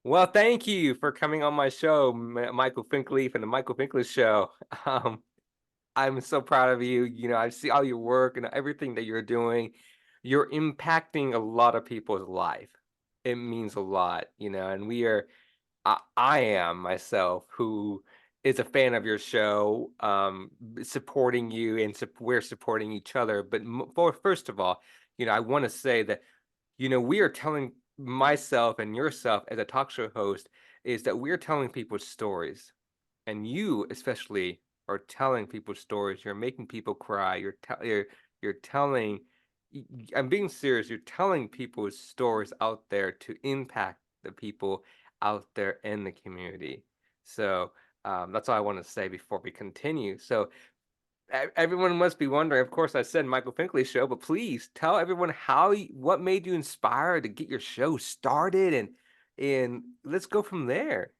Well, thank you for coming on my show, Michael Finkley from the Michael Finkley Show. Um, I'm so proud of you. I see all your work and everything that you're doing. You're impacting a lot of people's life. It means a lot, and I am myself who is a fan of your show, supporting you and we're supporting each other. But first of all, I want to say that we are telling myself and yourself as a talk show host is that we're telling people stories. And you especially are telling people stories. You're making people cry. You're telling I'm being serious. You're telling people's stories out there to impact the people out there in the community. So that's all I want to say before we continue. So everyone must be wondering. Of course, I said Michael Finkley show, but please tell everyone what made you inspired to get your show started, and let's go from there.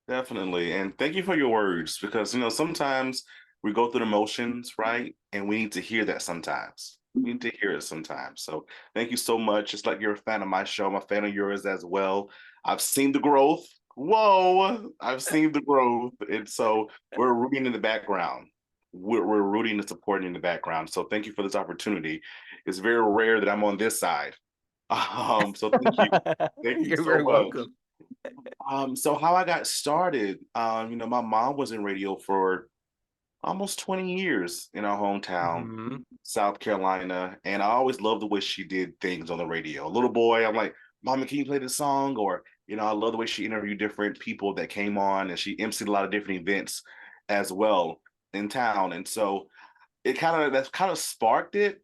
Definitely. And thank you for your words because, sometimes we go through the motions, right? And we need to hear that sometimes. We need to hear it sometimes. So thank you so much. Just like you're a fan of my show, I'm a fan of yours as well. I've seen the growth. Whoa, I've seen the growth. And so we're rooting in the background. We're rooting and supporting in the background. So thank you for this opportunity. It's very rare that I'm on this side. So thank you. Thank you You're so very much. welcome. So how I got started, my mom was in radio for almost 20 years in our hometown, Hmm. South Carolina, and I always loved the way she did things on the radio. A little boy, I'm like, Mama, can you play this song? Or, I love the way she interviewed different people that came on, and she emceed a lot of different events as well in town. And so that kind of sparked it,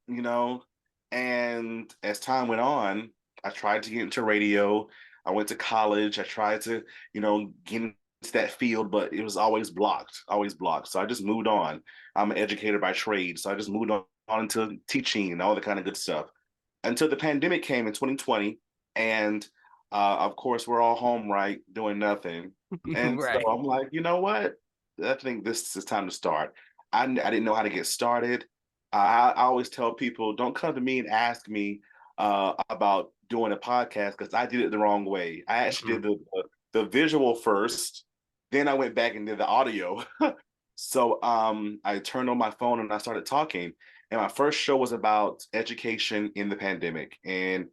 And as time went on, I tried to get into radio. I went to college. I tried to, get into that field, but it was always blocked, always blocked. So I just moved on. I'm an educator by trade, so I just moved on into teaching and all the kind of good stuff until the pandemic came in 2020, and of course we're all home, right, doing nothing. And so Right. I'm like, you know what? I think this is time to start. I didn't know how to get started. I always tell people, don't come to me and ask me about doing a podcast because I did it the wrong way. I actually Mhm. did the visual first, then I went back and did the audio. So I turned on my phone and I started talking. And my first show was about education in the pandemic. And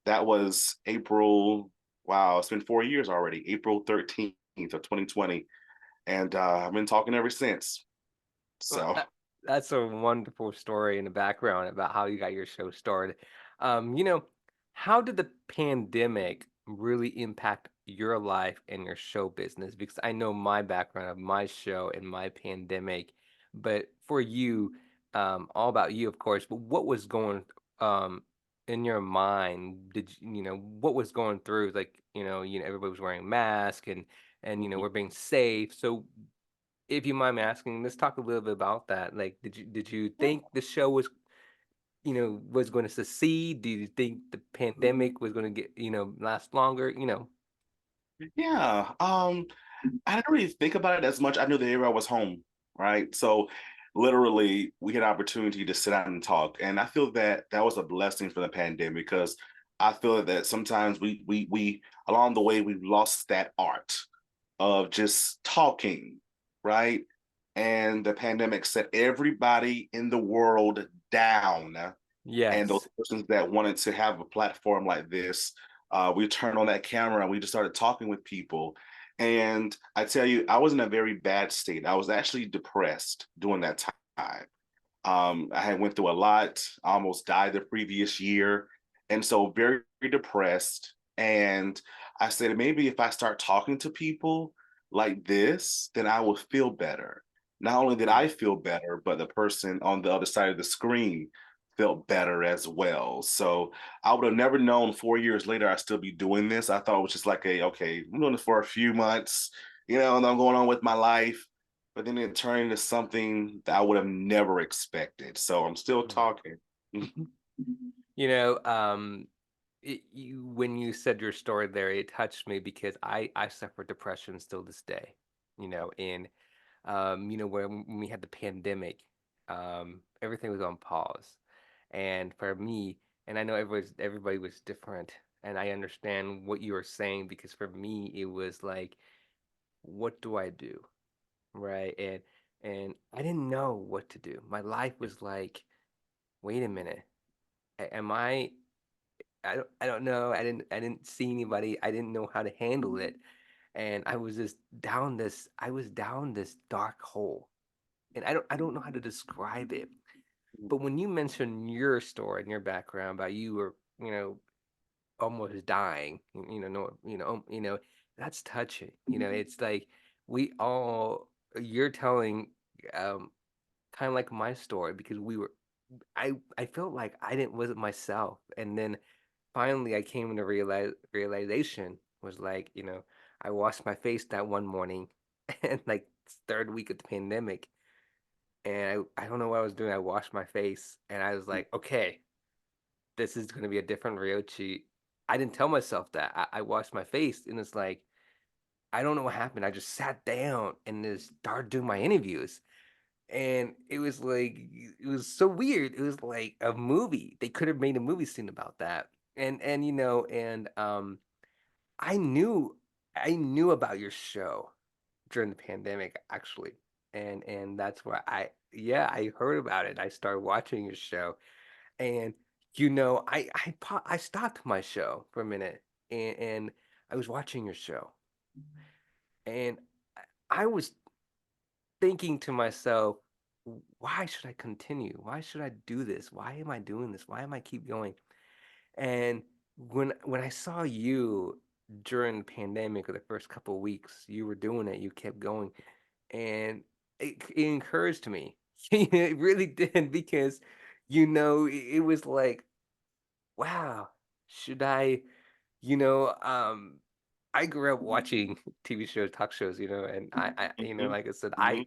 that was April, wow, it's been 4 years already, April 13th of 2020. And I've been talking ever since. Well, So that's a wonderful story in the background about how you got your show started. Um, you know, how did the pandemic really impact your life and your show business? Because I know my background of my show and my pandemic, but for you, all about you, of course. But what was going um in your mind? What was going through? Like, everybody was wearing masks and we're being safe. So if you mind me asking, let's talk a little bit about that. Like, did you think the show was going to succeed? Do you think the pandemic was going to last longer? yeah, I didn't really think about it as much. I knew the area was home, right? So literally we had opportunity to sit down and talk. And I feel that that was a blessing for the pandemic because I feel that sometimes we along the way we've lost that art of just talking, right? And the pandemic set everybody in the world down. And those Yes. persons that wanted to have a platform like this, we turned on that camera and we just started talking with people. And I tell you, I was in a very bad state. I was actually depressed during that time. I had went through a lot. I almost died the previous year, and so very, very depressed. And I said, maybe if I start talking to people like this, then I will feel better. Not only did Mm. I feel better, but the person on the other side of the screen felt better as well. So I would have never known 4 years later I'd still be doing this. I thought it was just like okay, I'm doing this for a few months, and I'm going on with my life. But then it turned into something that I would have never expected. So I'm still Mm. talking. You know, when you said your story there, it touched me because I suffer depression still this day. And when we had the pandemic, everything was on pause. And for me, and I know everybody was different, and I understand what you were saying because for me it was like, what do I do? Right? And I didn't know what to do. My life was like, wait a minute. Am I don't know. I didn't see anybody. I didn't know how to handle it. And I was just I was down this dark hole. And I don't know how to describe it. But when you mentioned your story and your background about you were, almost dying, no, that's touching. It's like we all you're telling um kind of like my story because I felt like I didn't wasn't myself. And then finally I came into realization was like, I washed my face that one morning and like third week of the pandemic, and I don't know what I was doing. I washed my face and I was like, okay, this is going to be a different Ryochi. I didn't tell myself that. I washed my face and it's like, I don't know what happened. I just sat down and just started doing my interviews. And it was like, it was so weird. It was like a movie. They could have made a movie scene about that. And I knew I knew about your show during the pandemic actually. And that's why yeah, I heard about it. I started watching your show. And I stopped my show for a minute, and I was watching your show, and I was thinking to myself, why should I continue? Why should I do this? Why am I doing this? Why am I keep going? And when I saw you during the pandemic or the first couple of weeks, you were doing it, you kept going, and it encouraged me. It really did because it was like, wow, should I, you know, um, I grew up watching TV shows, talk shows, and Mhm, like I said, mhm,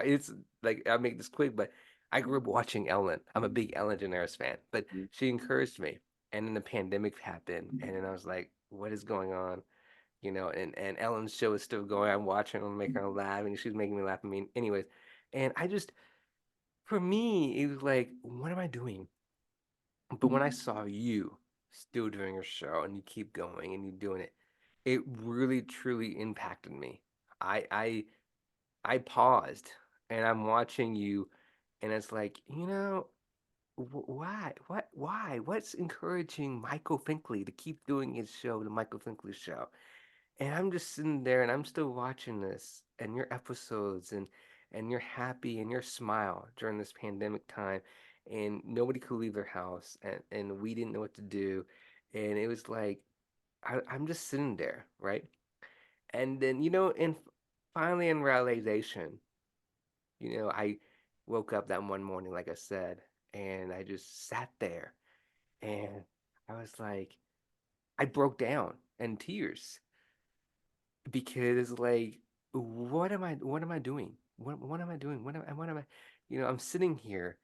it's like I'll make this quick, but I grew up watching Ellen. I'm a big Ellen DeGeneres fan, but mhm, she encouraged me. And then the pandemic happened, and then I was like, what is going on? And Ellen's show is still going. I'm watching, I'm making her laugh, and she's making me laugh. I mean, anyways, and for me, it was like, what am I doing? But when I saw you still doing your show and you keep going and you're doing it, it really truly impacted me. I I I paused and I'm watching you, and it's like, why? Why? What's encouraging Michael Finkley to keep doing his show, the Michael Finkley show? And I'm just sitting there and I'm still watching this and your episodes, and you're happy and your smile during this pandemic time, and nobody could leave their house, and we didn't know what to do. And it was like I'm just sitting there, right? And then, and finally in realization, I woke up that one morning, like I said, and I just sat there and I was like, I broke down in tears because like what am I doing? What am I doing? What am I I'm sitting here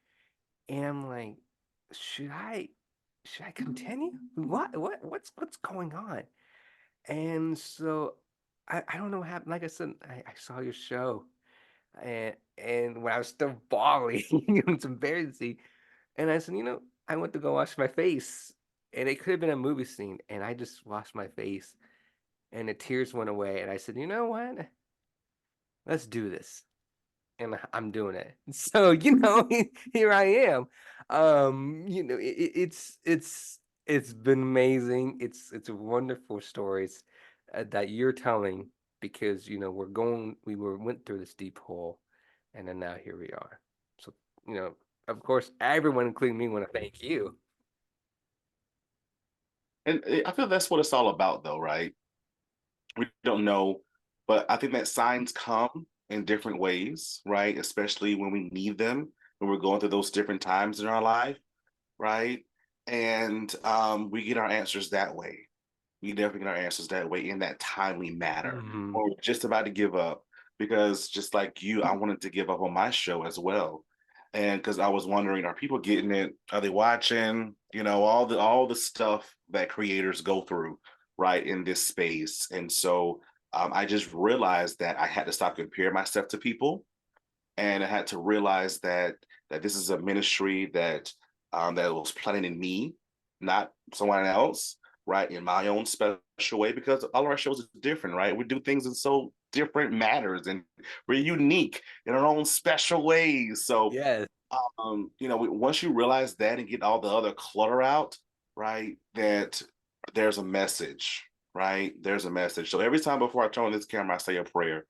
and I'm like, should I should I continue? What's going on? And so I don't know what happened. Like I said, I saw your show, and when I was still bawling, it's embarrassing. And I said, I went to go wash my face. And it could have been a movie scene. And I just washed my face and the tears went away. And I said, you know what? Let's do this. And I'm doing it. So, here I am. It's been amazing. It's wonderful stories that you're telling because went through this deep hole, and then now here we are. So, of course, everyone, including me, want to thank you. and I feel that's what it's all about, though, right? We don't know, but I think that signs come in different ways, right? Especially when we need them, when we're going through those different times in our life, right? And we get our answers that way. We definitely get our answers that way in that timely manner. Hmm. Or we're just about to give up because just like you, I wanted to give up on my show as well. And because I was wondering, are people getting it? Are they watching? All the stuff that creators go through, right, in this space. And so I just realized that I had to stop comparing myself to people, and I had to realize that this is a ministry that was planted in me, not someone else. right, in my own special way because all of our shows are different, right? We do things in so different manners and we're unique in our own special ways. So, Yes, once you realize that and get all the other clutter out, right, that there's a message, right? There's a message. So every time before I turn on this camera, I say a prayer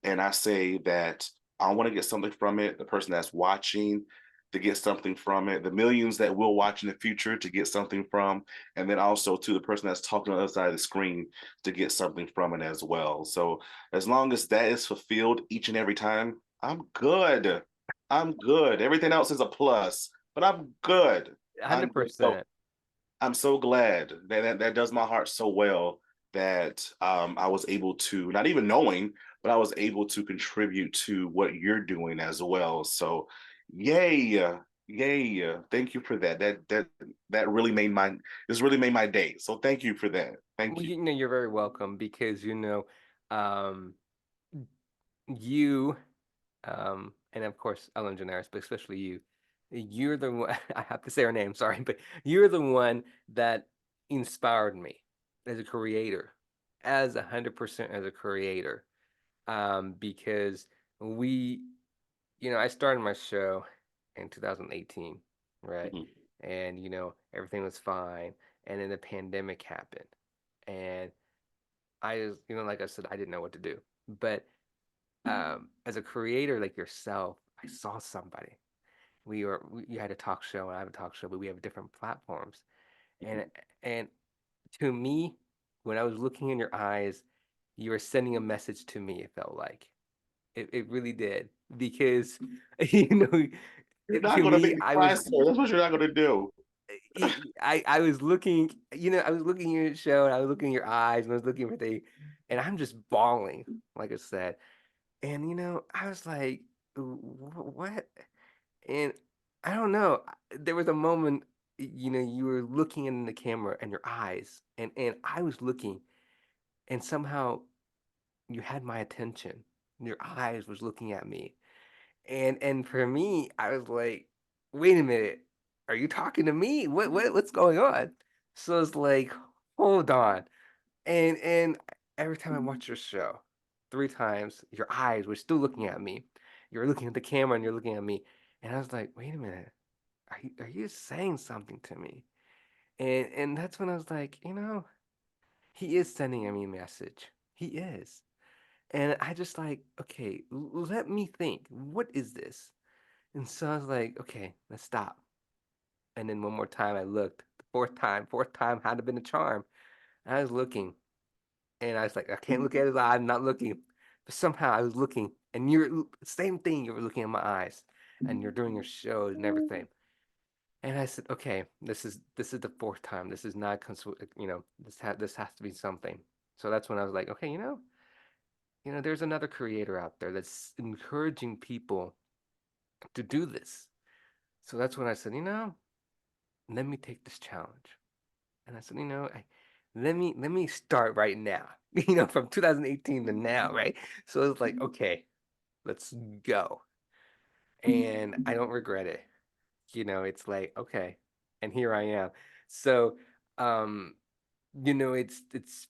and I say that I want to get something from it. The person that's watching to get something from it, the millions that will watch in the future to get something from, and then also to the person that's talking on the other side of the screen to get something from it as well. So as long as that is fulfilled each and every time, I'm good. I'm good. Everything else is a plus, but I'm good. I'm good. So 100%. I'm so glad that does my heart so well that I was able to, not even knowing, but I was able to contribute to what you're doing as well. So, yay, yay! Thank you for that. That really made my this really made my day. So thank you for that. Thank Well, you. you're very welcome because, um, you, and of course, Ellen DeGeneres, but especially you, you're the one, I have to say her name, sorry, but you're the one that inspired me as a creator, as 100% as a creator. Because we, I started my show in 2018, right? Mhm. And, everything was fine. And then the pandemic happened. And I just, like I said, I didn't know what to do. But as a creator like yourself, I saw somebody. You had a talk show and I have a talk show, but we have different platforms. And and to me, when I was looking in your eyes, you were sending a message to me, it felt like. It really did. Because you know, You're not to gonna me, make me I cry, was sir. That's what you're not gonna do. I was looking, I was looking at your show and I was looking in your eyes and I was looking for the and I'm just bawling, like I said. And I was like, What?" And I don't know. There was a moment, you were looking in the camera and your eyes, and I was looking, and somehow you had my attention. Your eyes was looking at me, and for me, I was like, "Wait a minute, are you talking to me? What's going on?" So it's like, hold on, and every time I watch your show, 3 times, your eyes were still looking at me. You're looking at the camera and you're looking at me. And I was like, wait a minute, are you saying something to me? And that's when I was like, he is sending me a message. He is. And I just like, okay, let me think. What is this? And so I was like, okay, let's stop. And then one more time I looked. The fourth time had to been a charm. I was looking. And I was like, I can't look at his eye. I'm not looking. But somehow I was looking, and you're same thing. You were looking at my eyes, and you're doing your shows and everything. And I said, okay, this is the fourth time. This is not, this has to be something. So that's when I was like, okay, there's another creator out there that's encouraging people to do this. So that's when I said, let me take this challenge. And I said, let me start right now. From 2018 to now, right? So it's like, okay, let's go. And I don't regret it. It's like, okay, and here I am. So, um, it's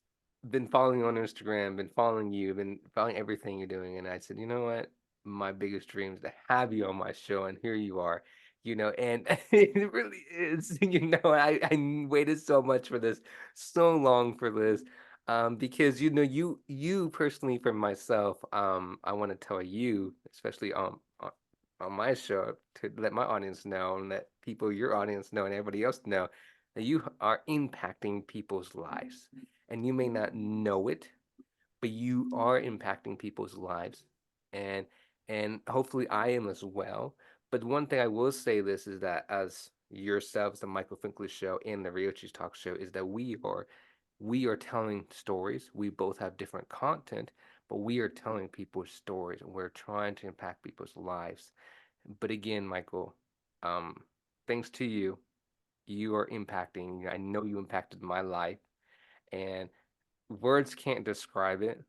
been following on Instagram, been following you, been following everything you're doing, and I said, you know what? My biggest dream is to have you on my show, and here you are. And it really is. I waited so much for this, so long for this, because you personally for myself, I want to tell you, especially on my show, to let my audience know and let people your audience know and everybody else know that you are impacting people's lives. And you may not know it, but you are impacting people's lives. And and hopefully I am as well. But one thing I will say this is that as yourselves, the Michael Finkley show and the Ryochi's talk show, is that we are telling stories. We both have different content, but we are telling people's stories and we're trying to impact people's lives. But again, Michael, um, thanks to you, you are impacting. I know you impacted my life, and words can't describe it.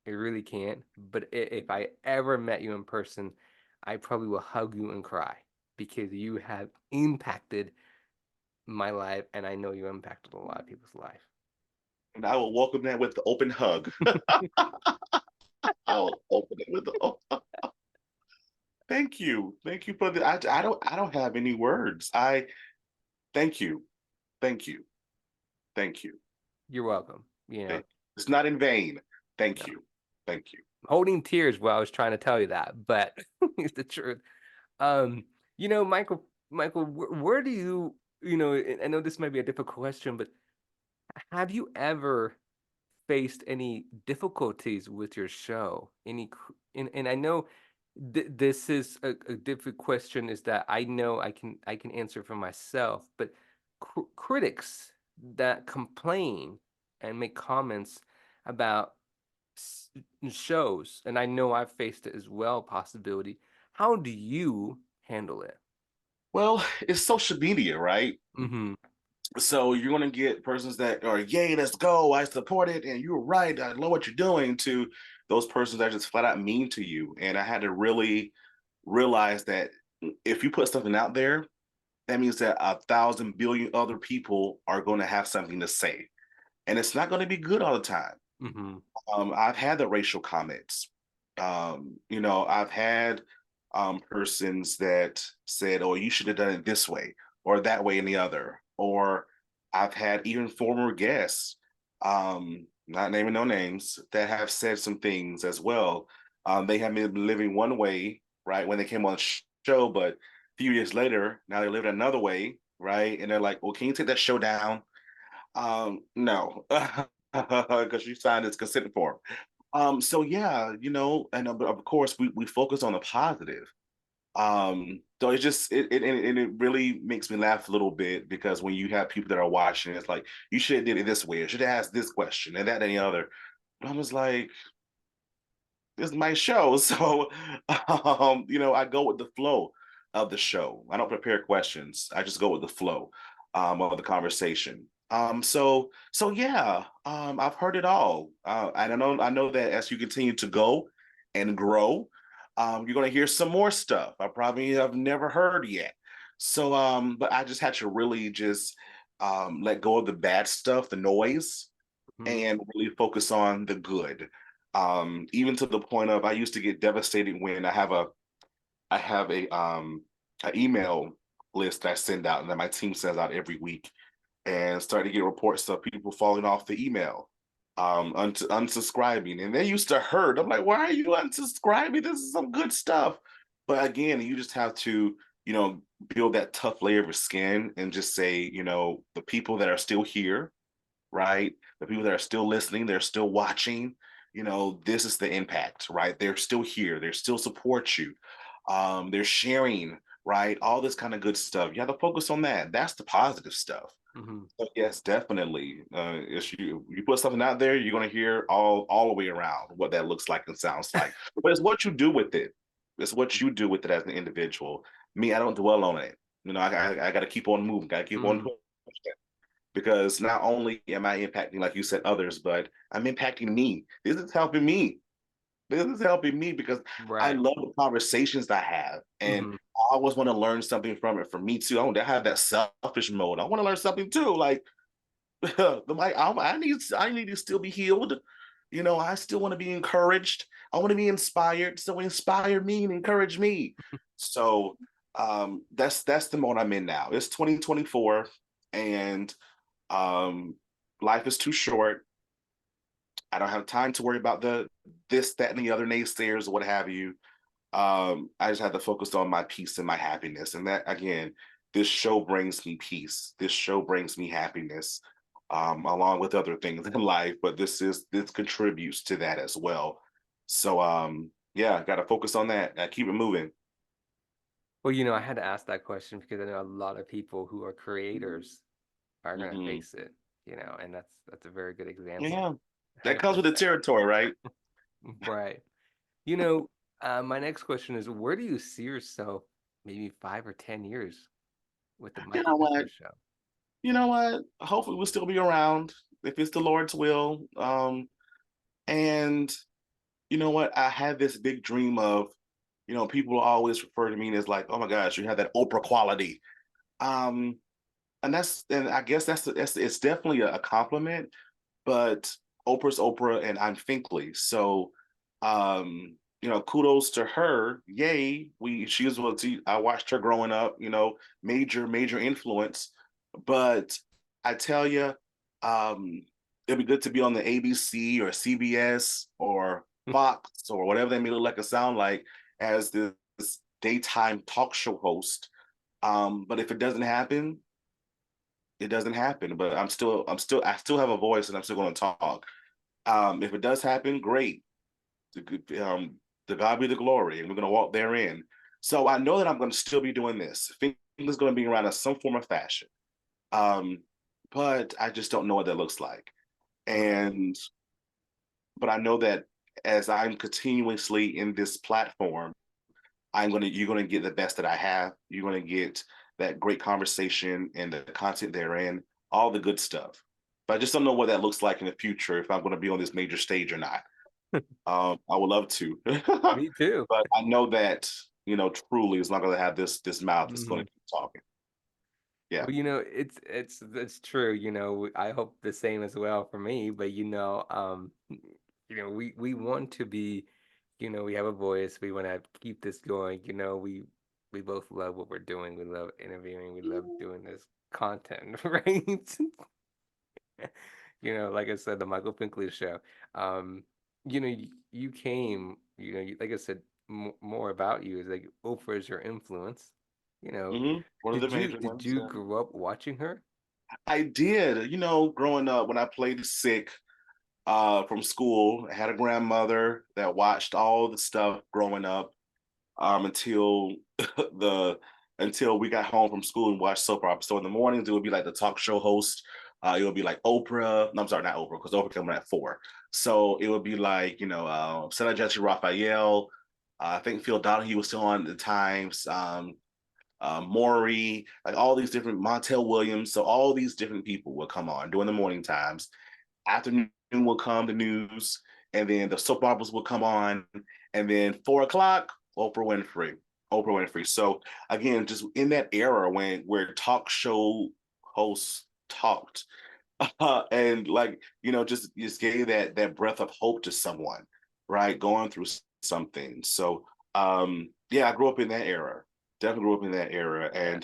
It really can't. But if I ever met you in person, I probably will hug you and cry because you have impacted my life, and I know you impacted a lot of people's life. And I will welcome that with the open hug. I will open it with the thank you. Thank you for the I don't have any words. I thank you. Thank you. Thank you. You're welcome. You know, It's not in vain. no. Thank you. Thank you. Holding tears while I was trying to tell you that, but it's the truth. Um, Michael, where do you, I know this might be a difficult question, but have you ever faced any difficulties with your show? And I know this is a difficult question. Is that I know I can answer for myself, but critics that complain and make comments about s- shows, and I know I've faced it as well. Possibility. How do you handle it? Well, it's social media, right? Mm-hmm. So you're gonna get persons that are, yay, let's go, I support it, and you're right, I love what you're doing, to those persons that are just flat out mean to you. And I had to really realize that if you put something out there, that means that 1,000 billion other people are going to have something to say. And it's not going to be good all the time. Mm-hmm. I've had the racial comments. I've had persons that said, "Oh, you should have done it this way or that way and the other." Or I've had even former guests, not naming no names, that have said some things as well. They have been living one way, right, when they came on the show, but a few years later, now they live another way, right? And they're like, "Well, can you take that show down?" No, because you signed this consent form. So yeah, and of course we focus on the positive. So it really makes me laugh a little bit, because when you have people that are watching, it's like, you should have did it this way, or should have asked this question and that and the other. But I was like, this is my show. So I go with the flow of the show. I don't prepare questions. I just go with the flow of the conversation. So yeah, I've heard it all. I know that as you continue to go and grow, you're gonna hear some more stuff I probably have never heard yet. So but I just had to really just let go of the bad stuff, the noise, Mm-hmm. and really focus on the good. Even to the point of, I used to get devastated when I have an email list that I send out and that my team sends out every week, and start to get reports of people falling off the email, unsubscribing, and they used to hurt. I'm like, why are you unsubscribing? This is some good stuff. But again, you just have to, build that tough layer of skin and just say, the people that are still here, right? The people that are still listening, they're still watching, this is the impact, right? They're still here, they still support you. They're sharing, right? All this kind of good stuff. You have to focus on that. That's the positive stuff. Mm-hmm. So yes, definitely. If you put something out there, you're gonna hear all the way around what that looks like and sounds like. But it's what you do with it. It's what you do with it as an individual. Me, I don't dwell on it. I got to keep on moving. Got to keep on Mm-hmm. pushing, because not only am I impacting, like you said, others, but I'm impacting me. This is helping me. This is helping me, because I Right. love the conversations I have, and Mm-hmm. I always want to learn something from it. For me too, I want to have that selfish mode. I want to learn something too. Like I need to still be healed. I still want to be encouraged. I want to be inspired. So inspire me and encourage me. So that's the mode I'm in now. It's 2024, and um, life is too short. I don't have time to worry about the this, that, and the other naysayers or what have you. I just have to focus on my peace and my happiness. And that, again, this show brings me peace. This show brings me happiness, along with other things in life. But this contributes to that as well. So yeah, got to focus on that. Got to keep it moving. Well, I had to ask that question because I know a lot of people who are creators are going to Hmm. face it, and that's a very good example. Yeah, that comes with the 100%. territory, right? Right. You know, my next question is, where do you see yourself maybe 5 or 10 years with the You Michael know what? Pinkler show? You know what? Hopefully, we'll still be around if it's the Lord's will. And you know what? I had this big dream of, people always refer to me as like, oh my gosh, you have that Oprah quality. Um, and I guess that's it's definitely a compliment, but Oprah's Oprah and I'm Finkley. So kudos to her. Yay. She was well, I watched her growing up, major influence. But I tell you, um, it'd be good to be on the ABC or CBS or Fox or whatever they may look like or sound like as this daytime talk show host. But if it doesn't happen, it doesn't happen. But I still have a voice and I'm still going to talk. If it does happen, great. To God be the glory, and we're going to walk therein. So I know that I'm going to still be doing this. I think it's going to be around in some form or fashion. Um, but I just don't know what that looks like. And but I know that as I'm continuously in this platform, you're gonna get the best that I have. You're gonna get that great conversation and the content therein, all the good stuff. But I just don't know what that looks like in the future if I'm gonna be on this major stage or not. I would love to. Me too. But I know that, truly is not gonna have this mouth that's gonna Mhm. keep talking. Yeah. Well, it's true. I hope the same as well for me. But we want to be, we have a voice. We want to keep this going. We both love what we're doing. We love interviewing. We love doing this content, right? Like I said, the Michael Finkley show. Um, you came. Like I said, more about you is like Oprah is your influence. You know, One of the did you major did ones. you Yeah. grow up watching her? I did, growing up when I played sick from school, I had a grandmother that watched all the stuff growing up until the until we got home from school and watched soap opera. So in the mornings it would be like the talk show host. It would be like Oprah. No, I'm sorry, not Oprah, because Oprah coming at 4. So it would be like Sarah Jessica Raphael. I think Phil Donahue was still on at the times. Maury, like all these different Montel Williams. So all these different people would come on during the morning times. Afternoon will come the news, and then the soap operas will come on, and then 4 o'clock, Oprah Winfrey. Oprah Winfrey. So again, just in that era where talk show hosts talked, and like just gave that breath of hope to someone, right, going through something. So yeah, I grew up in that era. Definitely grew up in that era, Yeah.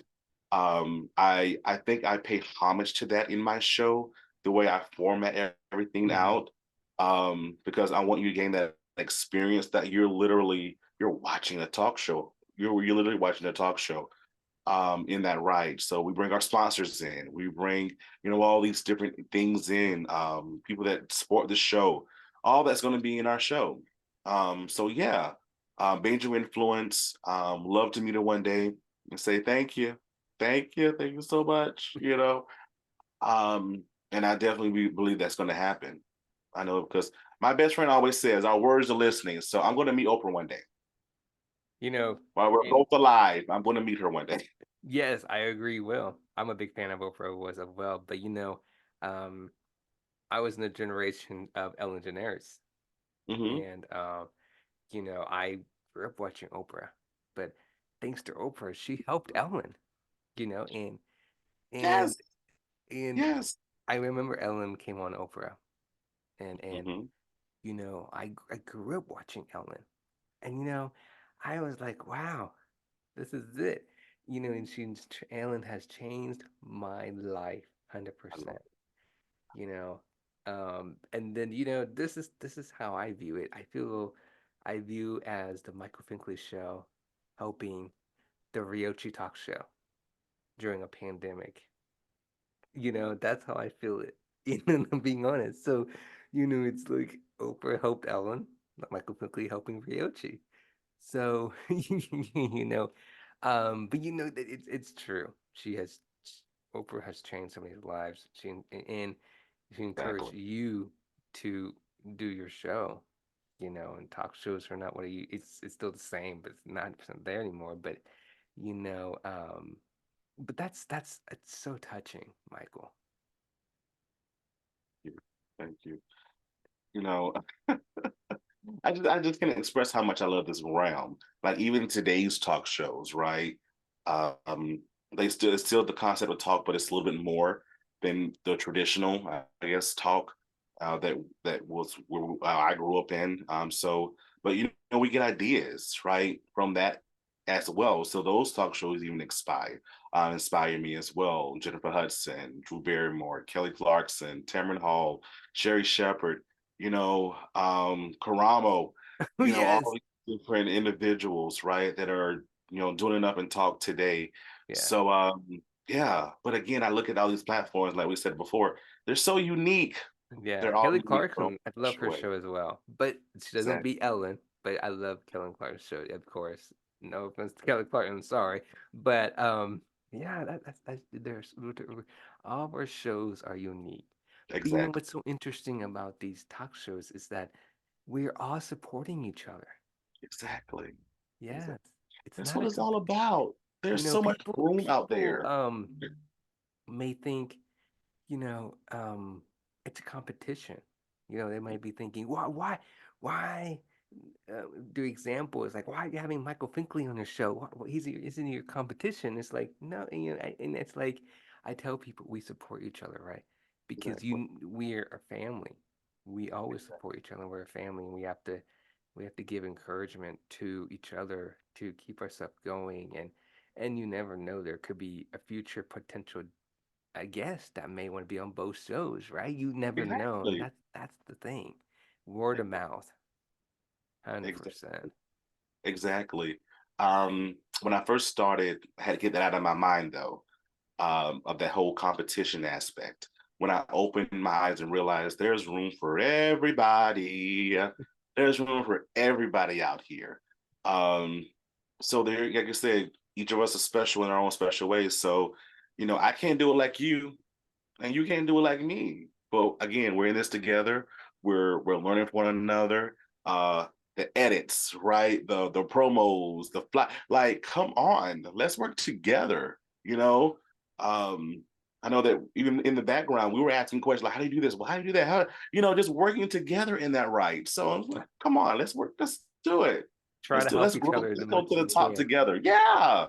and I think I pay homage to that in my show, the way I format everything Hmm. out, because I want you to gain that experience that you're watching a talk show. You're literally watching a talk show in that ride. So we bring our sponsors in. We bring, all these different things in, people that support the show. All that's going to be in our show. So yeah, major influence. Love to meet her one day and say thank you. Thank you so much. And I definitely believe that's going to happen. I know because my best friend always says our words are listening. So I'm going to meet Oprah one day. You know, While we're and both alive, I'm going to meet her one day. yes, I agree. Will I'm a big fan of Oprah was as well, but um, I was in the generation of Ellen DeGeneres, Hmm. and I grew up watching Oprah, but thanks to Oprah, she helped Ellen. You know, and Yes. and and Yes. I remember Ellen came on Oprah, and Hmm. I grew up watching Ellen, and I was like, wow, this is it. And Ellen has changed my life I love 100%. You know, and then this is how I view it. I view as the Michael Finkley show helping the Ryochi Talk show during a pandemic. That's how I feel it. I'm being honest. So, it's like Oprah helped Ellen, not Michael Finkley helping Ryochi. So, but that it's true. Oprah has changed somebody's lives. And she encouraged exactly. you to do your show. And talk shows are not what you. It's still the same, but it's not 100% there anymore. You know, um, but that's it's so touching, Michael. Thank you. You know, I just can't express how much I love this realm. Like even today's talk shows, right? they still it's still the concept of talk, but it's a little bit more than the traditional, I guess, talk that was where I grew up in. But we get ideas right from that as well. So those talk shows even inspire me as well. Jennifer Hudson, Drew Barrymore, Kelly Clarkson, Tamron Hall, Sherry Shepherd, Karamo, all Yes. these different individuals, right, that are doing enough and talk today. Yeah. So yeah, but again, I look at all these platforms, like we said before, they're so unique. Yeah, They're all Kelly unique in their own Clarkson, I love special her way. show as well, but she doesn't Exactly. beat Ellen. But I love Kelly Clarkson's show, of course. No offense to Kelly Clarkson, sorry, but yeah, there's all of our shows are unique. But you know Exactly. what's so interesting about these talk shows is that we're all supporting each other. Exactly. Yes, Exactly. it's That's not what a it's all comp. about. You There's know, so much people room out people there. may think, you know, it's a competition. You know, they might be thinking, why? Uh, the example is like, why are you having Michael Finkley on your show? Isn't he your competition? It's like, no, and it's like, I tell people we support each other, right? Because Exactly. we're a family. We always support each other. We're a family, and we have to give encouragement to each other to keep ourselves going, and you never know, there could be a future potential guest that may want to be on both shows, right? You never know. Exactly. That's the thing. Word of Exactly. mouth, 100%. Exactly. When I first started, I had to get that out of my mind though, of that whole competition aspect. When I opened my eyes and realized there's room for everybody, there's room for everybody out here. Um, so there, like I said, each of us is special in our own special ways. So, I can't do it like you, and you can't do it like me. But again, we're in this together. We're learning from one another. The edits, right? The promos, the fly. Like, come on, let's work together. Um, I know that even in the background, we were asking questions like, "How do you do this? Well, how do you do that? How just working together in that right?" So I'm like, come on, let's work. Let's do it. Try to Let's help each grow. other as Let's go much to as the we top can. together. Yeah.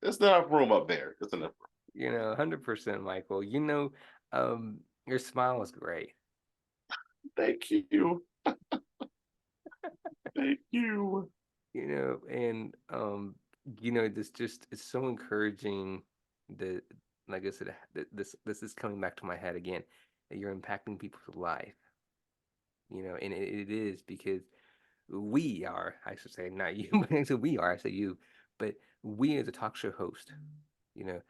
There's enough room up there. There's enough. 100%, Michael. Your smile is great. Thank you. Thank you. And this just it's so encouraging. The Like I said, this is coming back to my head again. That you're impacting people's life. And it is because we are, I should say, not you, but I said we are, I say you, but we as a talk show host, you know,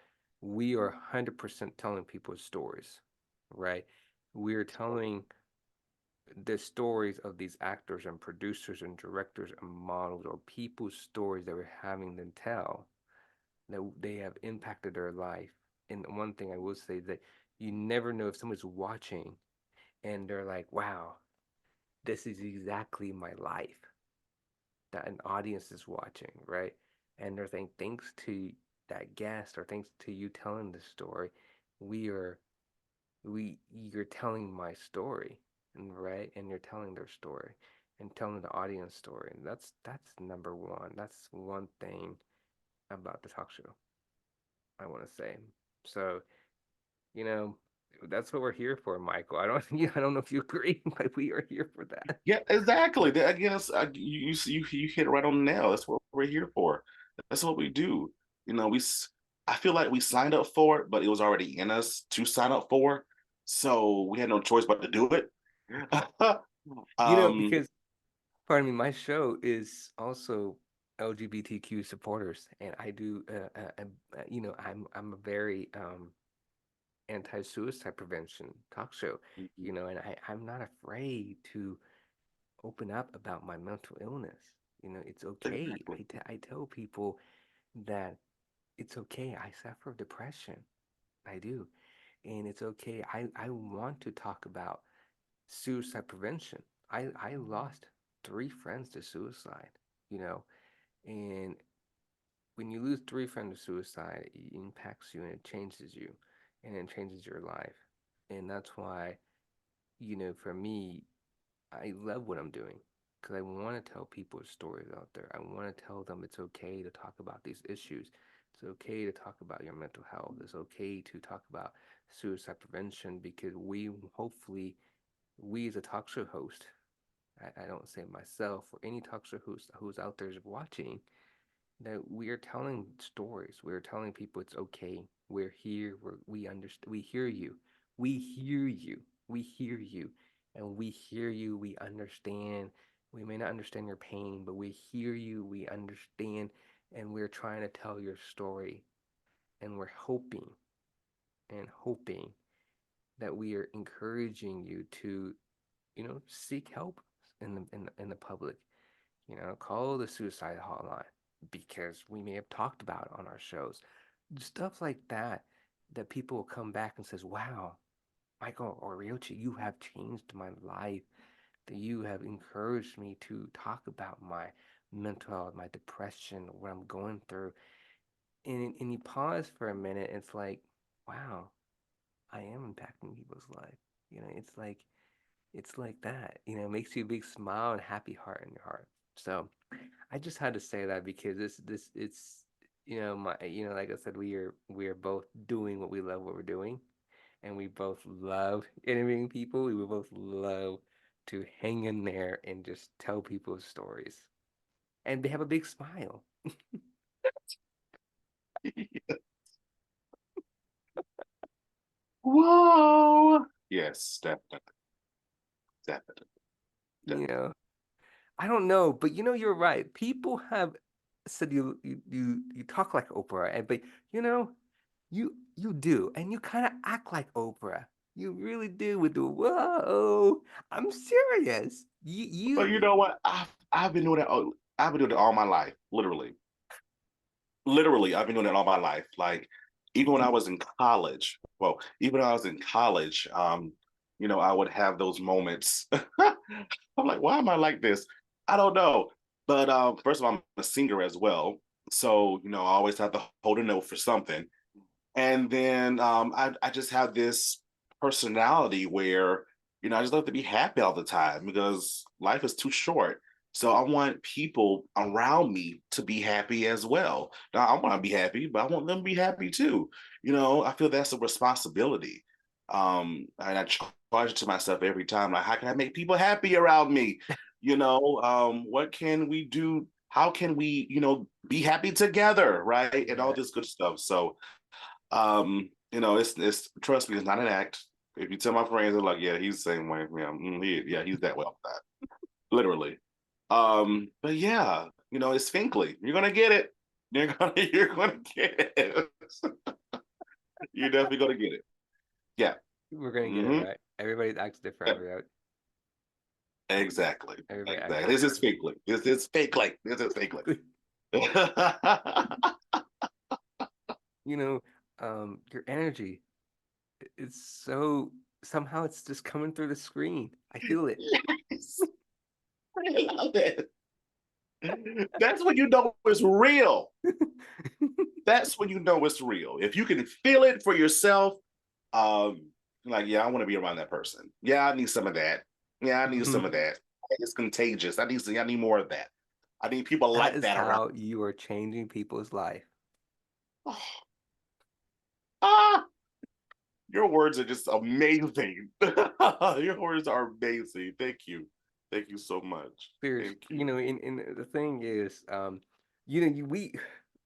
we are 100% telling people's stories, right? We are telling the stories of these actors and producers and directors and models or people's stories that we're having them tell, that they have impacted their life. And one thing I will say is that you never know if someone's watching and they're like, wow, this is exactly my life, that an audience is watching, right? And they're saying, thanks to that guest or thanks to you telling the story, we are you're telling my story, and right, and you're telling their story and telling the audience story. And that's number one. That's one thing about the talk show I want to say. So, you know, that's what we're here for, Michael. I don't yeah, I don't know if you agree, but we are here for that. Yeah, exactly. I guess you hit it right on the nail. That's what we're here for. That's what we do. I feel like we signed up for it, but it was already in us to sign up for. So we had no choice but to do it. um, Because pardon me, my show is also LGBTQ supporters, and I do. I'm a very anti-suicide prevention talk show. And I'm not afraid to open up about my mental illness. It's okay. exactly. I tell people that it's okay. I suffer depression. I do, and it's okay. I want to talk about suicide prevention. I lost three friends to suicide. You know, and when you lose three friends to suicide, it impacts you and it changes you and it changes your life. And that's why, for me, I love what I'm doing because I want to tell people stories out there. I want to tell them it's okay to talk about these issues. It's okay to talk about your mental health. It's okay to talk about suicide prevention because we hopefully, we as a talk show host, I don't say myself or any talk show host who's out there is watching, that we are telling stories. We're telling people it's okay. We're here. We understand. We hear you. We hear you. We hear you. And we hear you. We understand. We may not understand your pain, but we hear you. We understand. And we're trying to tell your story. And we're hoping and hoping that we are encouraging you to, seek help in the public. Call the suicide hotline because we may have talked about it on our shows. Stuff like that, that people will come back and says, "Wow, Michael or Ryochi, you have changed my life. That you have encouraged me to talk about my mental health, my depression, what I'm going through." And you pause for a minute. And it's like, wow, I am impacting people's life. It's like that. It makes you a big smile and happy heart in your heart. So I just had to say that because this it's my like I said, we are both doing what we love what we're doing, and we both love interviewing people. We would both love to hang in there and just tell people's stories, and they have a big smile. Whoa. Yes, definitely. Definitely. You know, I don't know, but you're right. People have said you talk like Oprah, and but you know, you do, and you kind of act like Oprah. You really do with the whoa. I'm serious. But you know what? I've been doing that. I've been doing it all my life, literally. Literally, I've been doing it all my life. Like even when I was in college. Well, even when I was in college, I would have those moments. I'm like, why am I like this? I don't know. But first of all, I'm a singer as well, so I always have to hold a note for something. And then I just have this personality where, I just love to be happy all the time because life is too short. So I want people around me to be happy as well. Now I want to be happy, but I want them to be happy too. I feel that's a responsibility. And I charge it to myself every time, like, how can I make people happy around me? What can we do? How can we, be happy together, right? And all yeah, this good stuff. So it's trust me, it's not an act. If you tell my friends, they're like, yeah, he's the same way. Yeah, he's that way all the time. Literally. But yeah, it's Finkley. You're gonna get it. You're gonna get it. You're definitely gonna get it. Yeah. we're gonna get it Mm-hmm. right. Everybody acts Yeah. different, right? Exactly. Everybody acts Exactly. This is different. Finkley. This is Finkley. This is Finkley. you know, your energy, it's so somehow it's just coming through the screen. I feel it. Yes. I love it. That's when you know it's real. That's when you know it's real. If you can feel it for yourself, um, like, yeah, I want to be around that person. Yeah, I need some of that. Yeah, I need some of that. It's contagious. I need more of that. I need people That like is that around. how you are changing people's life. Oh, ah, your words are just amazing. Your words are amazing. Thank you. Thank you so much. Seriously, Thank you. and the thing is,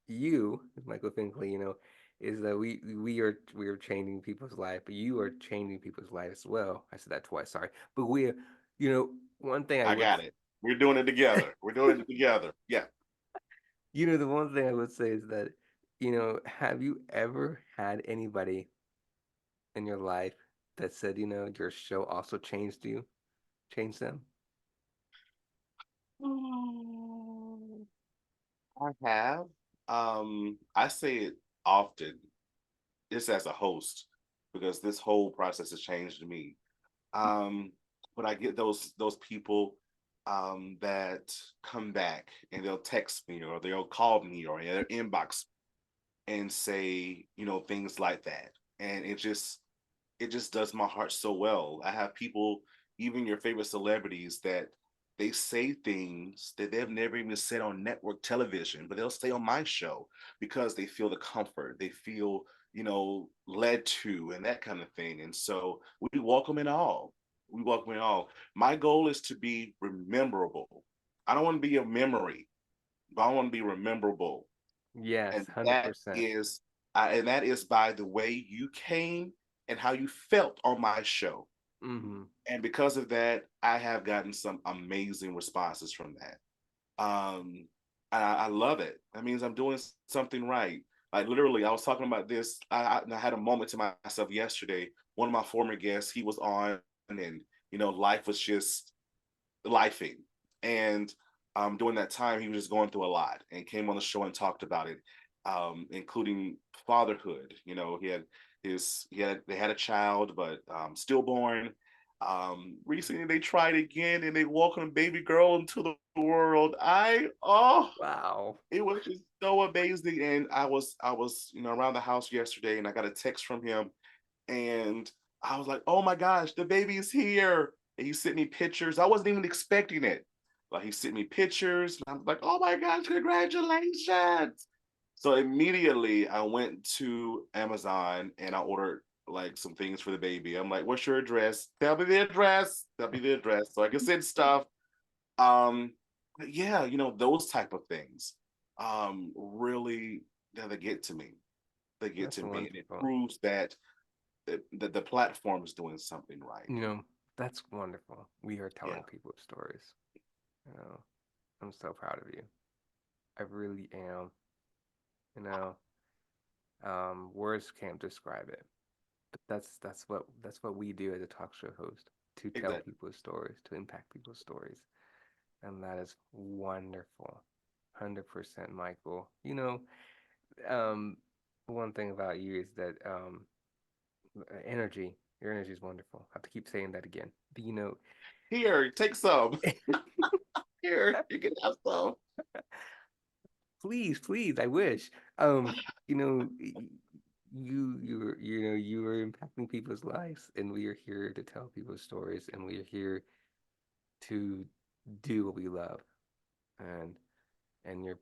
you, Michael Finkley, is that we are changing people's life, but you are changing people's life as well. I said that twice, sorry. But one thing I I would, got it. We're doing it together. We're doing it together. Yeah. the one thing I would say is that, have you ever had anybody in your life that said, your show also changed you, changed them? I have. I say it often, just as a host, because this whole process has changed me. Um, but I get those people that come back and they'll text me or they'll call me or they'll inbox and say, things like that. And it just does my heart so well. I have people, even your favorite celebrities, that they say things that they've never even said on network television, but they'll stay on my show because they feel the comfort, they feel, led to, and that kind of thing. And so we welcome it all. We welcome it all. My goal is to be rememberable. I don't want to be a memory, but I want to be rememberable. Yes, And 100%. that is by the way you came and how you felt on my show. Hmm. And because of that, I have gotten some amazing responses from that. And I love it. That means I'm doing something right. Like literally, I was talking about this. I had a moment to myself yesterday. One of my former guests, he was on, and life was just lifing. And during that time, he was just going through a lot, and came on the show and talked about it, including fatherhood. They had a child, but stillborn. Recently they tried again and they welcomed baby girl into the world. Wow. It was just so amazing. And I was around the house yesterday and I got a text from him and I was like, oh my gosh, the baby is here. And he sent me pictures. I wasn't even expecting it. Like he sent me pictures and I was like, oh my gosh, congratulations. So immediately I went to Amazon and I ordered like some things for the baby. I'm like, what's your address? Tell me the address. Tell me the address so I can send stuff. Um, but yeah, those type of things really they get to me. They get That's to me. And it wonderful. proves that the platform is doing something right. You know, that's wonderful. We are Yeah. telling people stories. You know, I'm so proud of you. I really am. You know, words can't describe it. But that's what we do as a talk show host, to tell Exactly. people's stories, to impact people's stories. And that is wonderful. 100% Michael. Um, one thing about you is that energy, your energy is wonderful. I have to keep saying that again. But Here, take some. Here, you can have some. please, please, I wish. You know, you are impacting people's lives, and we are here to tell people's stories, and we are here to do what we love, and you're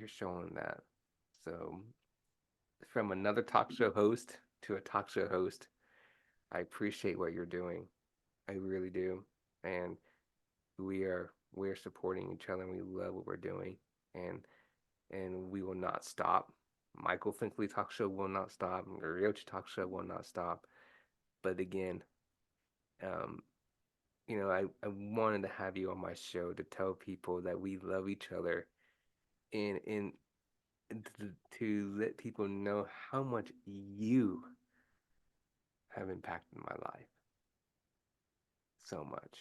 showing that. So, from another talk show host to a talk show host, I appreciate what you're doing. I really do, and we're supporting each other, and we love what we're doing, and we will not stop. Michael Finkley talk show will not stop. Ryochi talk show will not stop. But again, um, I wanted to have you on my show to tell people that we love each other, and to let people know how much you have impacted my life so much.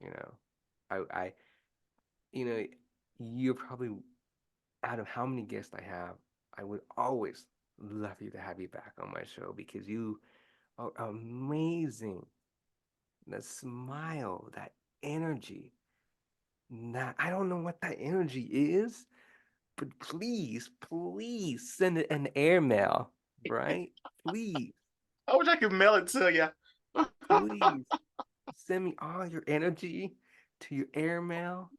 You know, I you know, you're probably, out of how many guests I have, I would always love you to have you back on my show because you are amazing. That smile, that energy. I don't know what that energy is, but please, please send it an airmail, right? Please, I wish I could mail it to you. please send me all your energy to your airmail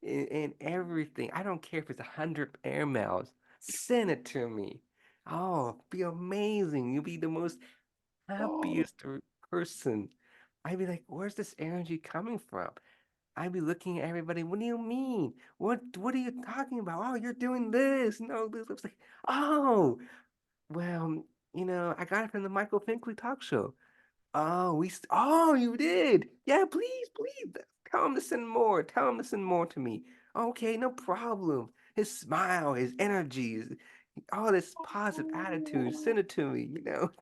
and everything. I don't care if it's 100 airmails. Send it to me. Oh, be amazing. You'll be the most Oh, happiest person. I'd be like, where's this energy coming from? I'd be looking at everybody. What do you mean? What are you talking about? Oh, you're doing this. No, this looks like, oh, well, I got it from the Michael Finkley talk show. Oh, oh, you did. Yeah, please, please. Tell him to send more. Tell him to send more to me. Okay, no problem. His smile, his energy, all this positive attitude. Send it to me.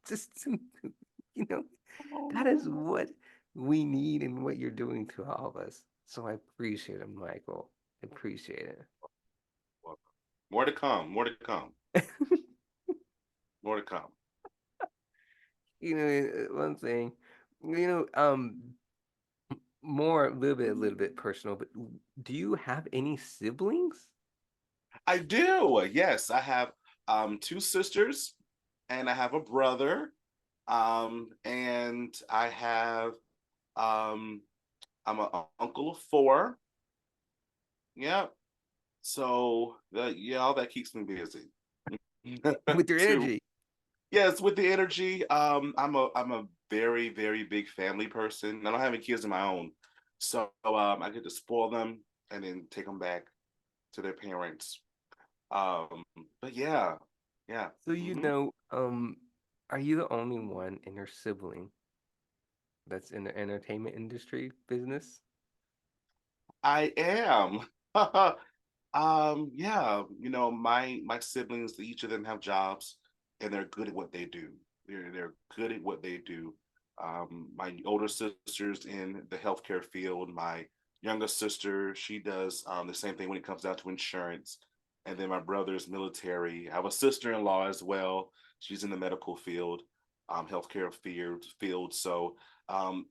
Just you know, that is what we need and what you're doing to all of us. So I appreciate it, Michael. I appreciate more to come. More to come. it. More to come. One thing, you know, um, more a little bit personal, but do you have any siblings? I do. Yes, I have two sisters and I have a brother. And I have um I'm an uncle of four. Yeah. So yeah, all that keeps me busy. with your to energy. Yes, with the energy. I'm a very, very big family person. I don't have any kids of my own. So I get to spoil them and then take them back to their parents. Um, but yeah, yeah. So Hmm. are you the only one in your sibling that's in the entertainment industry business? I am. Yeah, my siblings, each of them have jobs and they're good at what they do. They're good at what they do. My older sister's in the healthcare field. My younger sister, she does the same thing when it comes down to insurance. And then my brother's military. I have a sister-in-law as well. She's in the medical field, healthcare field. So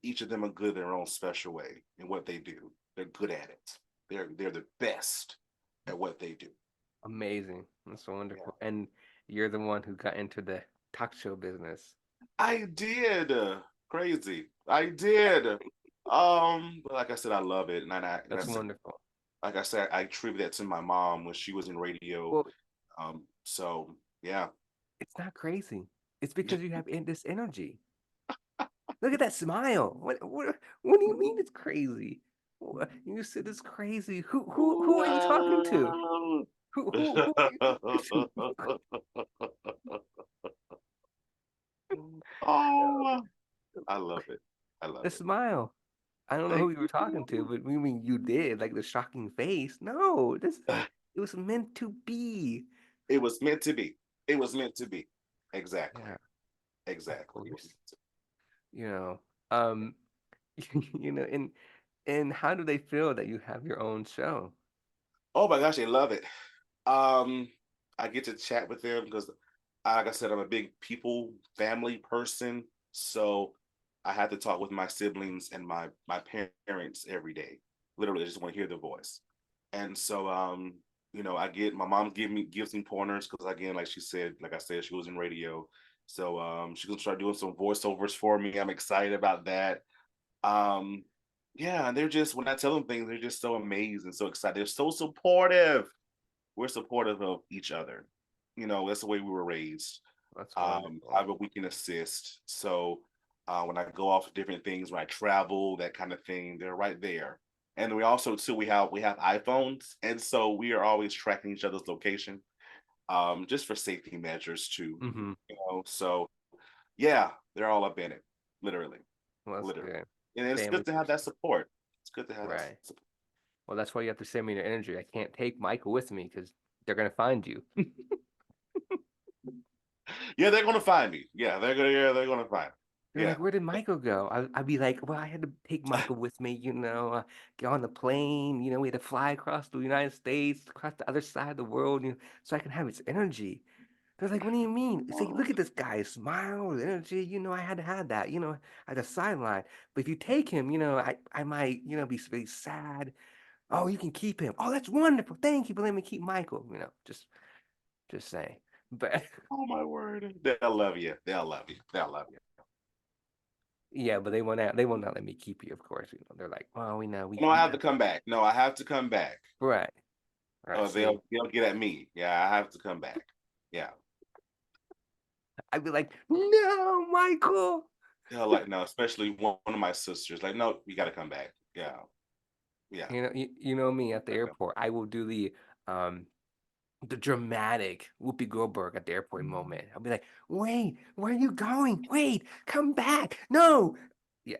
each of them are good in their own special way in what they do. They're good at it. They're the best at what they do. Amazing. That's so Yeah. wonderful. And you're the one who got into the talk show business. I did. Crazy. I did. But like I said, I love it. And That's that's wonderful. like I said, I attribute that to my mom when she was in radio. Well, So yeah. it's not crazy. It's because you have this energy. Look at that smile. What do you mean it's crazy? You said it's crazy. Who are you talking to? Wow. Who are you talking to? Oh, I love it. I love The it. smile. I don't know Thank who you were talking to, you. but we mean you did, like the shocking face. No, this it was meant to be. It was meant to be. It was meant to be. Exactly. Yeah, of Exactly. It was course. meant to You know, um, and how do they feel that you have your own show? Oh my gosh, they love it. Um, I get to chat with them because, like I said, I'm a big people family person, so I have to talk with my siblings and my parents every day. Literally, I just want to hear their voice, and so I get my mom gives me pointers because again, like I said, she was in radio, so she's gonna start doing some voiceovers for me. I'm excited about that. Um, yeah, and they're just when I tell them things, they're just so amazing, so excited. They're so supportive. We're supportive of each other. That's the way we were raised. That's wonderful. However, we can assist. So when I go off to different things, when I travel, that kind of thing, they're right there. And we also too we have iPhones, and so we are always tracking each other's location, just for safety measures too. Mm-hmm. So yeah, they're all up in it, literally, Well, that's literally. good. And it's Family good to have first. that support. It's good to have that Right. support. Well, that's why you have to send me your energy. I can't take Michael with me because they're gonna find you. Yeah, they're gonna find me. Yeah, they're gonna find me. They're Yeah. like, where did Michael go? I'd be like, well, I had to take Michael with me, get on the plane. We had to fly across the United States, across the other side of the world, so I can have his energy. They're like, what do you mean? It's like, look at this guy, smile, his energy. I had to have that, at the sideline. But if you take him, I might, be really sad. Oh, you can keep him. Oh, that's wonderful. Thank you for letting me keep Michael. Just saying. But Oh my word. They'll love you. They'll love you. They'll love you. yeah, but they will not let me keep you, of course. They're like, well, we know No, I we have to got come back. No, I have to come back. right. Right. See, They'll get at me. Yeah, I have to come back. Yeah. I'd be like, no, Michael. They'll like no, especially one of my sisters. Like, no, you gotta come back. Yeah. Yeah. You know me at the airport. I will do the dramatic Whoopi Goldberg at the airport moment. I'll be like, wait, where are you going? Wait, come back. No. Yeah,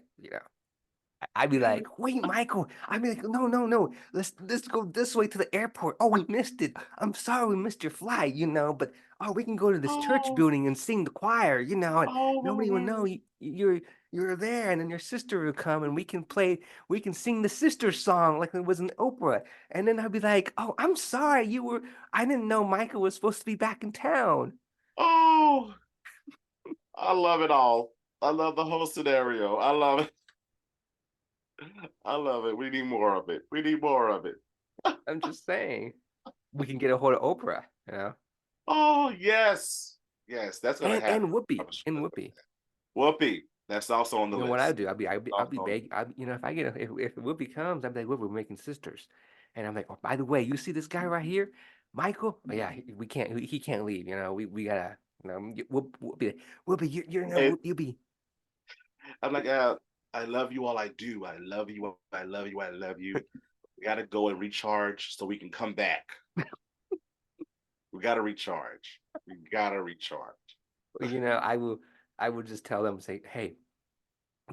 I'd be like, wait, Michael. I'd be like, no, no, no. Let's go this way to the airport. Oh, we missed it. I'm sorry we missed your flight, but we can go to this church Oh, building and sing the choir, and oh my nobody will know word. you're there, and then your sister will come and we can sing the sister song like it was an opera. And then I'd be like, oh, I'm sorry, I didn't know Michael was supposed to be back in town. Oh, I love it all. I love the whole scenario. I love it. I love it. We need more of it. We need more of it. I'm just saying. We can get a hold of Oprah. Oh, yes. Yes, that's gonna And happen. Whoopi. I'm sure And that's Whoopi. gonna happen. Whoopi. That's also on the You know what I list. do? I'll be Also, begging. You know, if I get if Whoopi comes, I'm like, Whoopi, we're making sisters, and I'm like, oh, by the way, you see this guy right here, Michael? Oh, yeah, we can't. He can't leave. You know, we gotta. You know, Whoopi, you and know, you be. I'm like, I love you all I do. I love you. I love you. I love you. We got to go and recharge so we can come back. We got to recharge. We got to recharge. You know, I will just tell them, say, hey,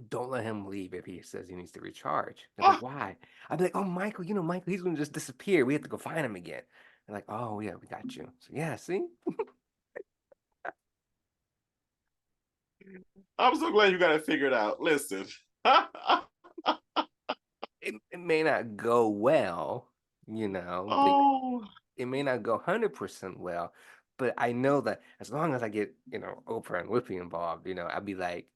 don't let him leave if he says he needs to recharge. They're like, Ah, why? I'd be like, oh, Michael, you know, Michael, he's gonna just disappear. We have to go find him again. They're like, oh yeah, we got you. So yeah, see, I'm so glad you got it figured out. Listen. it may not go well, you know, like Oh, it may not go 100% well, but I know that as long as I get, you know, Oprah and Whoopi involved, you know, I'd be like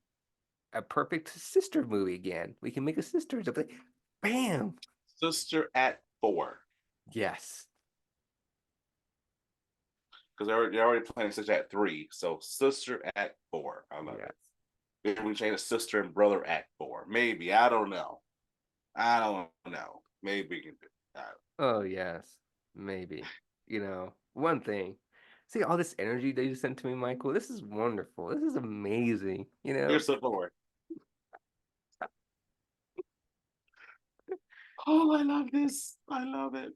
a perfect sister movie again. We can make a sisters. I'd be like, bam. Sister at 4. Yes. Because they're already playing Sister at 3. So Sister at 4. I love it. Yes. Maybe we change to Sister and Brother at 4. Maybe. I don't know. I don't know. Maybe we can do it. Oh, yes. Maybe. You know, one thing. See all this energy that you sent to me, Michael? This is wonderful. This is amazing. You know, Here's the Lord. Oh, I love this. I love it.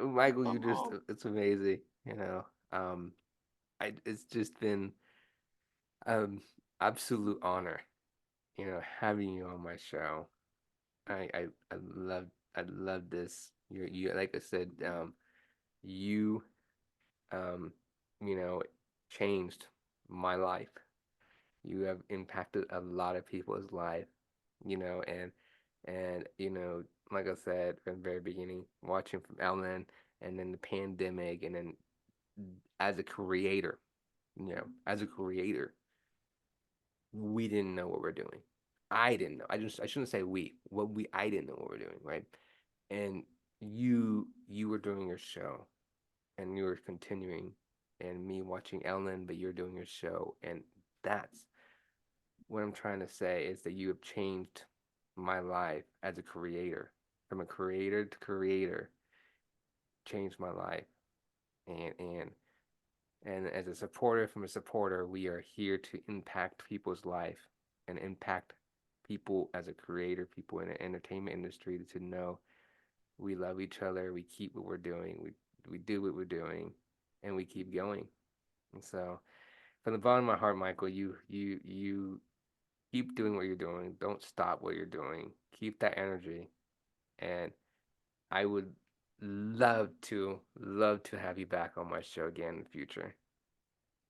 Michael, you just, Oh, it's amazing. You know, it's just been an absolute honor, you know, having you on my show. I love, I love this. You, like I said, you, um, you know, changed my life. You have impacted a lot of people's life, you know, and you know, like I said from the very beginning, watching from Ellen and then the pandemic and then as a creator, you know, as a creator, we didn't know what we're doing. I didn't know. I shouldn't say we. What we I didn't know what we're doing, right? And you were doing your show and you were continuing and me watching Ellen, but you're doing your show and that's what I'm trying to say is that you have changed my life as a creator. From a creator to creator, changed my life. And and as a supporter from a supporter, we are here to impact people's life and impact people as a creator, people in the entertainment industry to know we love each other, we keep what we're doing, we do what we're doing, and we keep going. And so from the bottom of my heart, Michael, you keep doing what you're doing. Don't stop what you're doing. Keep that energy. And I would love to have you back on my show again in the future.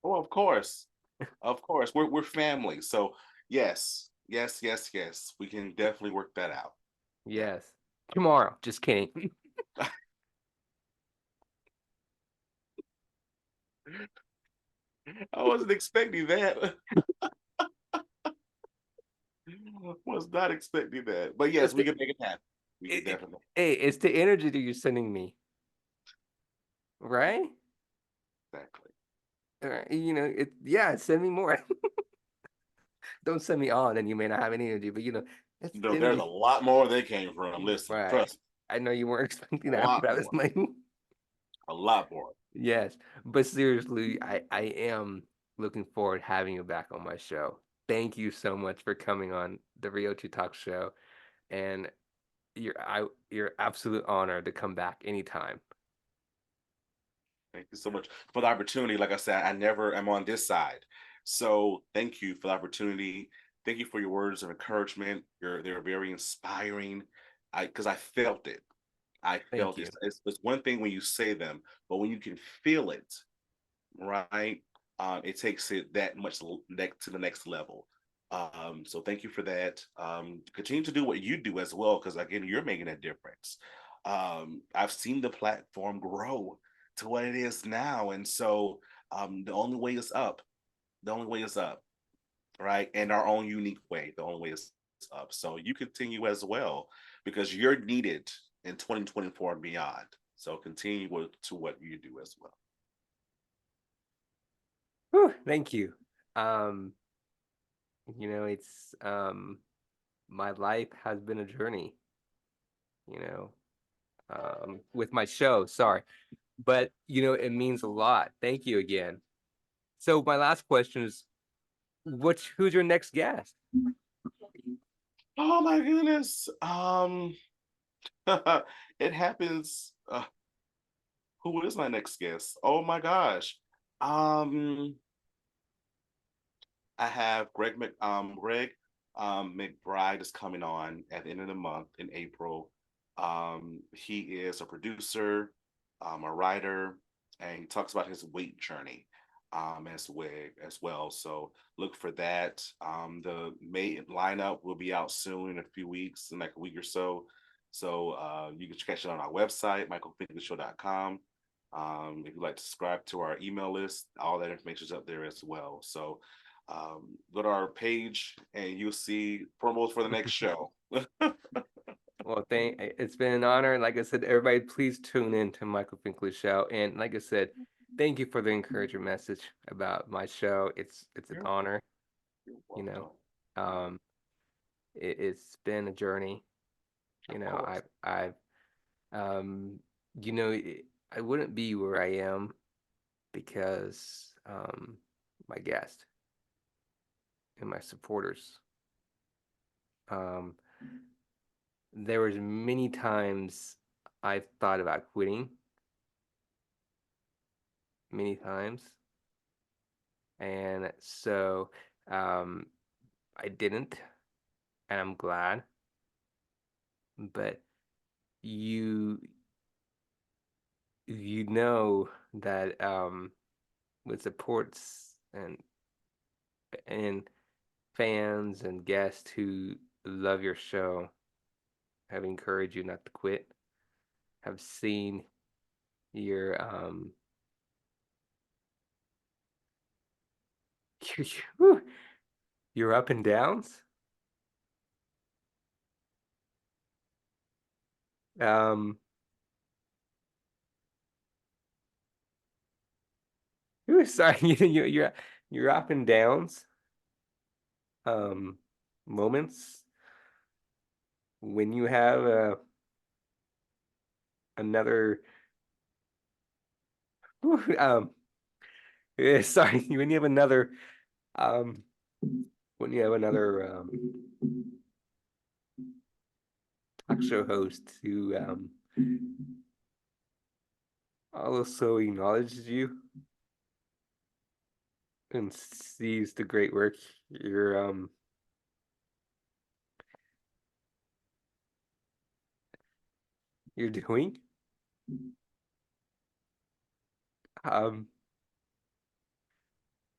oh, of course. Of course. We're family. So yes, yes, yes, yes. We can definitely work that out. Yeah. Yes. Tomorrow. Just kidding. I wasn't expecting that. Was not expecting that. But It's yes, we the can make it happen. We can it, definitely. hey, it's the energy that you're sending me, right? Exactly. You know, yeah, send me more. Don't send me all, then you may not have any energy, but you know, that's No, the there's a energy. lot more they came from. Listen, Right. trust I know you weren't expecting me, a that, lot but I was more. like, A lot more. yes. But seriously, I am looking forward to having you back on my show. Thank you so much for coming on the Rio 2 Talk show. And you're absolute honor to come back anytime. Thank you so much for the opportunity. Like I said, I never am on this side. So thank you for the opportunity. Thank you for your words of encouragement. They're very inspiring. Because I felt it. I Thank felt you. it. It's one thing when you say them, but when you can feel it, right? It takes it that much to the next level. So thank you for that. Continue to do what you do as well, because again, you're making a difference. I've seen the platform grow to what it is now, and so the only way is up. The only way is up, right? In our own unique way. The only way is up. So you continue as well because you're needed in 2024 and beyond. So continue to what you do as well. Whew, thank you. Um, It's my life has been a journey, you know, with my show, sorry. But it means a lot. Thank you again. So my last question is, who's your next guest? Oh my goodness. It happens. Who is my next guest? Oh my gosh. Um, I have Greg McBride is coming on at the end of the month in April. He is a producer, a writer, and he talks about his weight journey as well. So look for that. The May lineup will be out soon in a few weeks, in like a week or so. So you can catch it on our website, michaelfinklyshow.com. If you'd like to subscribe to our email list, all that information is up there as well. So go to our page and you'll see promos for the next show. Well, it's been an honor. Like I said, everybody, please tune in to Michael Finkley's show. And like I said, thank you for the encouraging message about my show. It's an You're honor, you know. welcome. Um, it's been a journey. You Of know, course. I've um, you know, I wouldn't be where I am because my guest and my supporters. Um, there was many times I've thought about quitting, many times, and so um, I didn't, and I'm glad. But you you know that with supports and fans and guests who love your show, have encouraged you not to quit, have seen your your up and downs. Um, sorry, your up and downs. Um, moments when you have another. Sorry, when you have another. Um, when you have another talk show host who also acknowledges you and sees the great work you're doing. Um,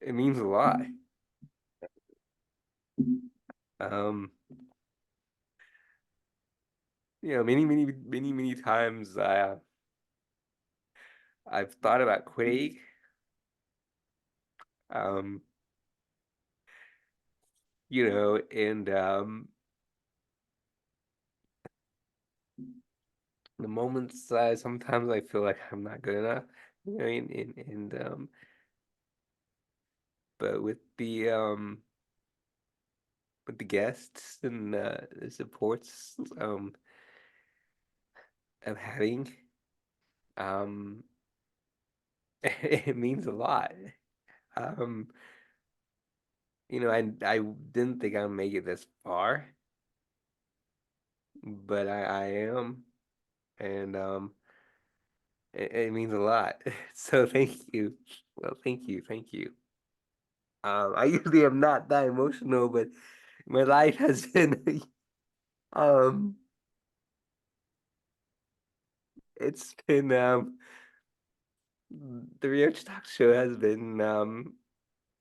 it means a lot. Um, many times I've thought about quitting. Um, and the moments sometimes I feel like I'm not good enough. But with the guests and the supports of having um it means a lot. Um, I didn't think I'd make it this far, but I am, and it means a lot. So thank you. Well, thank you. I usually am not that emotional, but my life has been um it's been the Rich Talk Show has been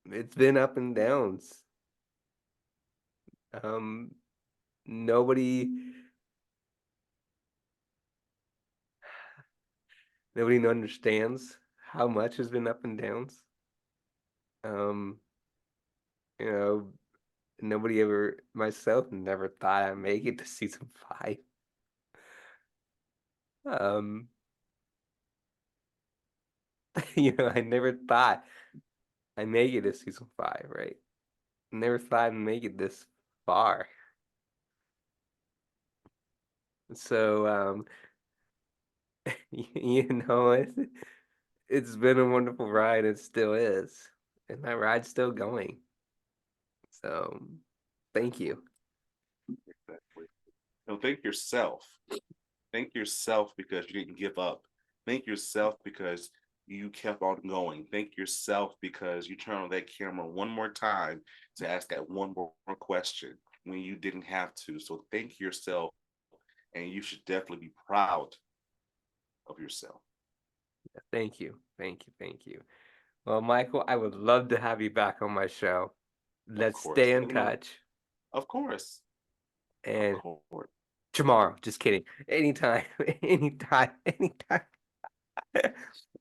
it's been up and downs. Um nobody nobody understands how much has been up and downs. Um, you know, nobody ever myself never thought I'd make it to season 5. Um, I never thought I'd make it to season 5, right? never thought I'd make it this far. So, you know, it's been a wonderful ride. It still is, and that ride's still going. So, thank you. Exactly. No, thank yourself. Thank yourself because you didn't give up. Thank yourself because you kept on going. Thank yourself because you turned on that camera one more time to ask that one more question when you didn't have to. So thank yourself, and you should definitely be proud of yourself. Thank you. Thank you. Thank you. Well, Michael, I would love to have you back on my show. Of Let's stay course. in Let me know. touch. Of course. Of And course. tomorrow, just kidding. Anytime, anytime, anytime.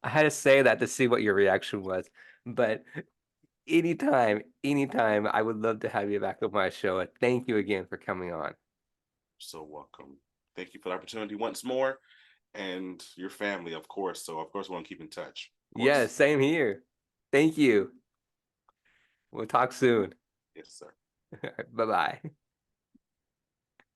I had to say that to see what your reaction was. But anytime, anytime, I would love to have you back on my show. And thank you again for coming on. So welcome. Thank you for the opportunity once more. And your family, of course. So of course we want to keep in touch. Of Yeah, course. same here. Thank you. We'll talk soon. Yes, sir. Bye-bye.